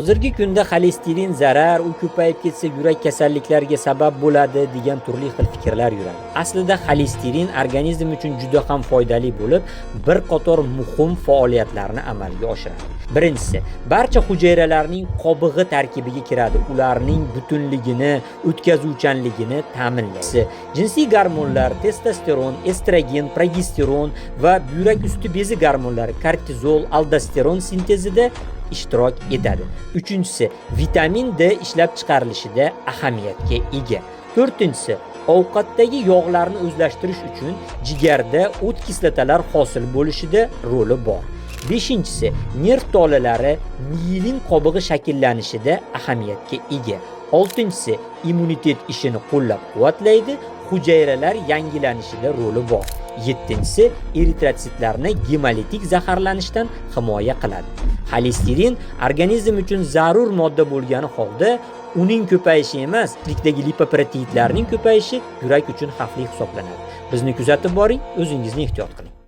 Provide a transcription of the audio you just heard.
Hozirgi kunda xolesterin zarar, u ko'payib ketsa yurak kasalliklariga sabab bo'ladi degan turli xil fikrlar yuradi. Aslida xolesterin organizm uchun juda ham foydali bo'lib, bir qator muhim faoliyatlarni amalga oshiradi. Birinchisi, barcha hujayralarning qobig'i tarkibiga kiradi. Ularning butunligini, o'tkazuvchanligini ta'minlaydi. Jinsiy gormonlar, testosteron, estrogen, progesteron va buyrak usti bezi gormonlari, kortizol, aldosteron sintezida ishtirok etadi. Uchinchisi, vitamin D ishlab chiqarilishida ahamiyatga ega. To'rtinchisi, ovqatdagi yog'larni o'zlashtirish uchun jigarda o't kislotalar hosil bo'lishida roli bor. Beshinchisi, nerv tolalari miyelin qobig'i shakllanishida ahamiyatga ega. Oltinchisi, immunitet ishini qo'llab-quvvatlaydi, hujayralar yangilanishida roli bor. Yettinchisi, eritrotsitlarni gemolitik zaharlanishdan himoya qiladi. Xolesterin organizm uchun zarur modda bo'lgani holda, uning ko'payishi emas, tirikdagi lipoproteinlarning ko'payishi yurak uchun xavfli hisoblanadi. Bizni kuzatib boring, o'zingizni ehtiyot qiling.